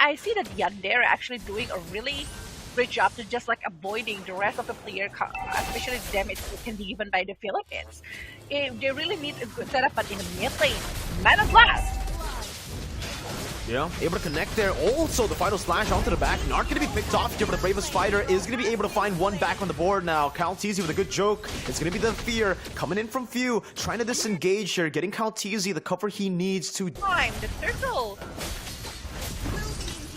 I see that Yandere actually doing a really great job to just like avoiding the rest of the player, especially the damage that can be given by the Philippines. They really need a good setup, but in the mid lane, man of blast. Yeah, able to connect there. Also, the final slash onto the back. Not going to be picked off here, but the bravest fighter is going to be able to find one back on the board now. Calteezy with a good joke. It's going to be the fear coming in from Few, trying to disengage here, getting Calteezy the cover he needs to. Time, the turtle.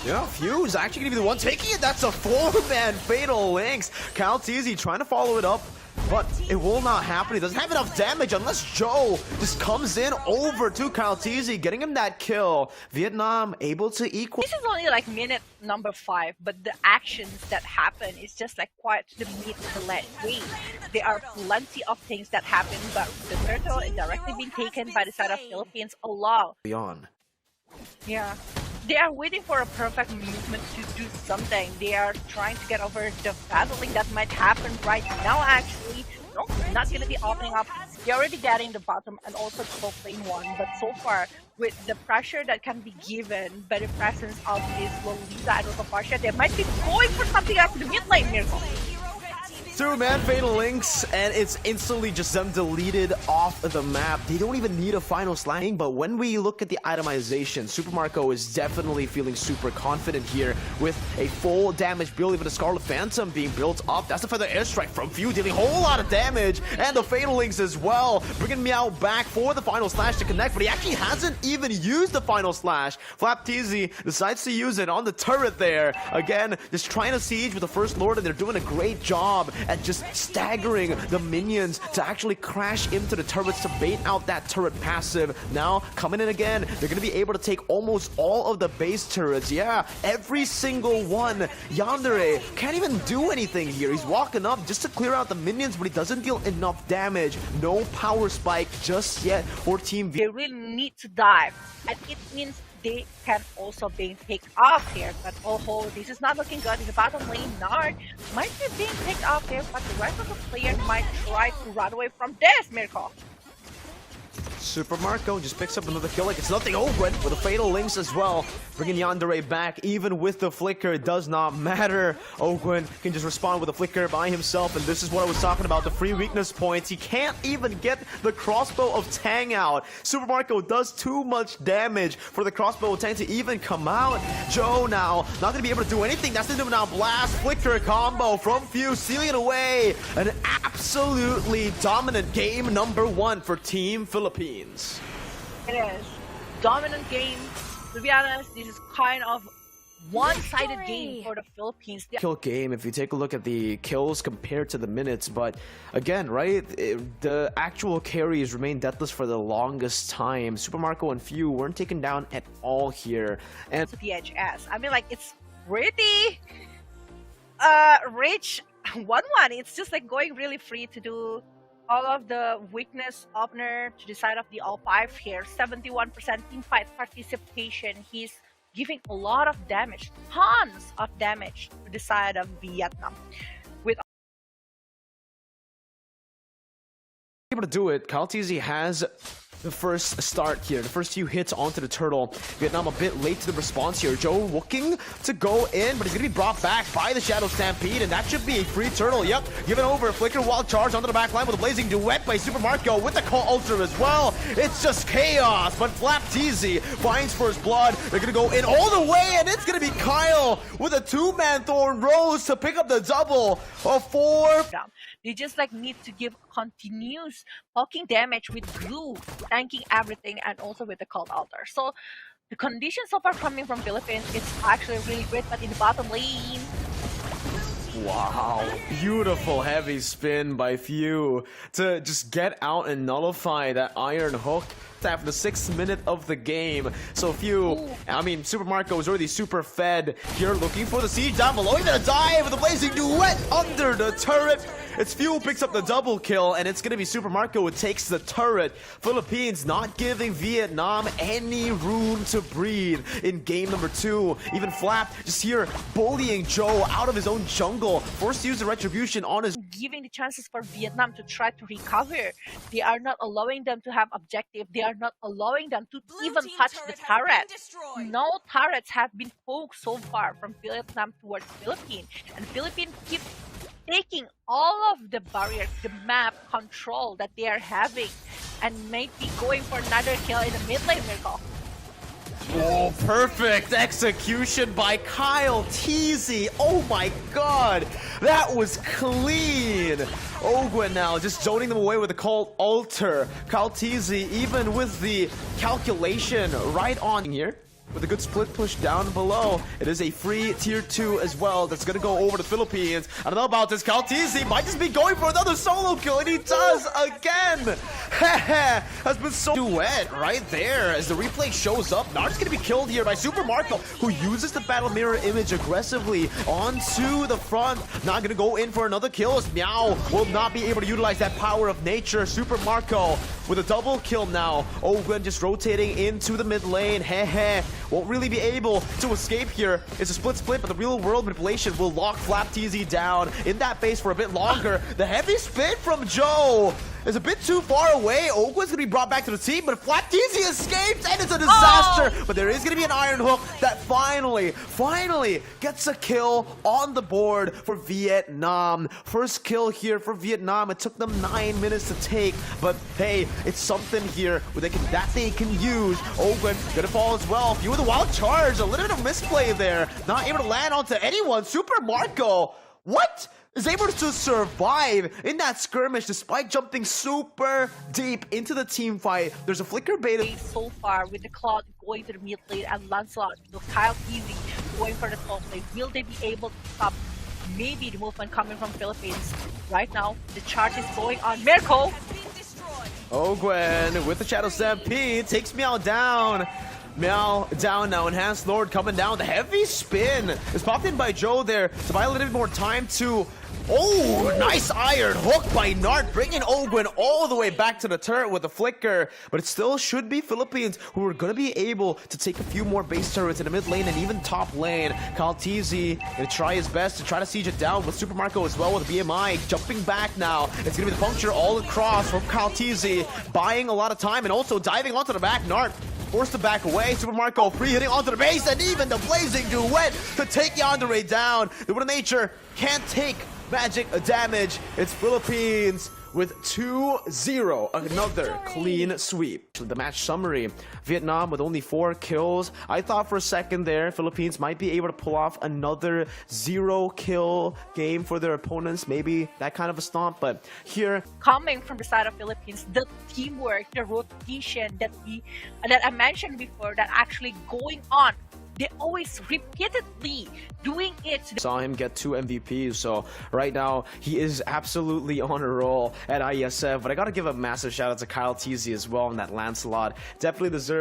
Yeah, Few is actually going to be the one taking it. That's a 4-man Fatal Links. Calteezy trying to follow it up, but it will not happen. He doesn't have enough damage unless Joe just comes in over to Calteezy, getting him that kill. Vietnam able to equal. This is only like minute number 5, but the actions that happen is just like quite the mid to late game. There are plenty of things that happen, but the turtle is directly being taken by the side of Philippines along. Beyond. Yeah. They are waiting for a perfect movement to do something. They are trying to get over the battling that might happen right now, actually. No, not going to be opening up. They're already getting the bottom and also top lane one. But so far, with the pressure that can be given by the presence of this Lolita and also Pasha, they might be going for something after the mid lane, Miracle. 2-man Fatal Links, and it's instantly just them deleted off of the map. They don't even need a final slash. But when we look at the itemization, Super Marco is definitely feeling super confident here with a full damage build, even the Scarlet Phantom being built up. That's the Feather Airstrike from Few, dealing a whole lot of damage, and the Fatal Links as well, bringing Meow back for the final slash to connect, but he actually hasn't even used the final slash. Flapteezy decides to use it on the turret there. Again, just trying to siege with the First Lord, and they're doing a great job at just staggering the minions to actually crash into the turrets to bait out that turret passive. Now, coming in again, they're going to be able to take almost all of the base turrets. Yeah, every single one. Yandere can't even do anything here. He's walking up just to clear out the minions, but he doesn't deal enough damage. No power spike just yet for Team V. They really need to dive, and it means they can also be picked off here, but oh, this is not looking good. The bottom lane Nard might be being picked off here, but the rest of the players might try to run away from this, Miracle. Super Marco just picks up another kill like it's nothing. Ogwen with a Fatal Links as well, bringing Yandere back. Even with the flicker, it does not matter. Ogwen can just respond with a flicker by himself, and this is what I was talking about, the free weakness points. He can't even get the crossbow of Tang out. Super Marco does too much damage for the crossbow of Tang to even come out. Joe now not going to be able to do anything. That's the now blast flicker combo from Few, sealing it away. An absolutely dominant game number 1 for Team Philippines. It is dominant game. To be honest, this is kind of one-sided game for the Philippines. Kill game, if you take a look at the kills compared to the minutes, but again, right, the actual carries remain deathless for the longest time. Super Marco and Few weren't taken down at all here. And PHS, I mean, like, it's pretty rich 1-1. It's just like going really free to do all of the weakness opener to the side of the all-5 here. 71% teamfight participation. He's giving a lot of damage, tons of damage to the side of Vietnam. With able to do it, Calteezy has the first start here, the first few hits onto the turtle. Vietnam a bit late to the response here. Joe looking to go in, but he's going to be brought back by the Shadow Stampede, and that should be a free turtle. Yep, given over. Flicker Wild Charge onto the back line with a Blazing Duet by Super Marco with the Call Ultra as well. It's just chaos, but Flapteezy finds First Blood. They're going to go in all the way, and it's going to be Kyle with a 2-man Thorn Rose to pick up the double of 4. They just like need to give continuous poking damage with glue, tanking everything, and also with the Cult Altar. So the conditions so far coming from Philippines, it's actually really great, but in the bottom lane. Wow, beautiful heavy spin by Few to just get out and nullify that Iron Hook after the 6th minute of the game. So Few, I mean, Super Marco is already super fed here, looking for the siege down below. He's gonna dive with a Blazing Duet under the turret. It's Few who picks up the double kill, and it's gonna be Super Marco who takes the turret. Philippines not giving Vietnam any room to breathe in game number 2. Even Flap just here bullying Joe out of his own jungle, forced to use the retribution on his. Giving the chances for Vietnam to try to recover. They are not allowing them to have objective. They are are not allowing them to even touch the turret. No turrets have been poked so far from Vietnam towards Philippines, and Philippines keep taking all of the barriers, the map control that they are having, and maybe going for another kill in the mid lane, Miracle. Oh, perfect execution by Kyle TZ. Oh my god, that was clean. Ogwen now just zoning them away with the cult altar. Kyle TZ even with the calculation right on here. With a good split push down below. It is a free tier 2 as well that's going to go over the Philippines. I don't know about this. Kaltizi might just be going for another solo kill, and he does again. Has been so duet right there as the replay shows up. Nart's going to be killed here by Super Marco, who uses the battle mirror image aggressively onto the front. Not going to go in for another kill as Meow will not be able to utilize that power of nature. Super Marco with a double kill now. Ogwen just rotating into the mid lane. Won't really be able to escape here. It's a split, but the real world manipulation will lock Flap TZ down in that base for a bit longer. The heavy spin from Joe is a bit too far away. Ogwen's gonna be brought back to the team, but Flap TZ escapes, and it's a disaster. But there is gonna be an Iron Hook that finally gets a kill on the board for Vietnam. First kill here for Vietnam. It took them 9 minutes to take, but hey, it's something here that they can use. Ogwen gonna fall as well. Few of the wild charge, a little bit of misplay there. Not able to land onto anyone. Super Marco, what? Is able to survive in that skirmish despite jumping super deep into the team fight. There's a flicker beta so far with the Cloud going to the mid lane and Lancelot with Kyle TZ going for the top lane. Will they be able to stop maybe the movement coming from Philippines? Right now, the charge is going on. Mirko! Ogwen with the Shadow Stampede takes Meow down. Meow down now. Enhanced Lord coming down. The heavy spin is popped in by Joe there to buy a little bit more time to... Oh, nice Iron Hook by Nart, bringing Ogwen all the way back to the turret with the flicker. But it still should be Philippines who are going to be able to take a few more base turrets in the mid lane and even top lane. Kyle TZ going to try his best to try to siege it down with Super Marco as well with BMI. Jumping back now. It's going to be the puncture all across from Kyle TZ, buying a lot of time and also diving onto the back. Nart forced to back away. Super Marco pre-hitting onto the base, and even the blazing duet to take Yandere down. The Wind of Nature can't take magic damage. It's Philippines with 2-0. Another clean sweep. The match summary. Vietnam with only 4 kills. I thought for a second there Philippines might be able to pull off another 0-kill game for their opponents. Maybe that kind of a stomp, but here... Coming from the side of Philippines, the teamwork, the rotation that I mentioned before that actually going on. They always repeatedly doing it. Saw him get 2 MVPs, so right now he is absolutely on a roll at IESF. But I gotta give a massive shout out to Kyle TZ as well on that Lancelot. Definitely deserves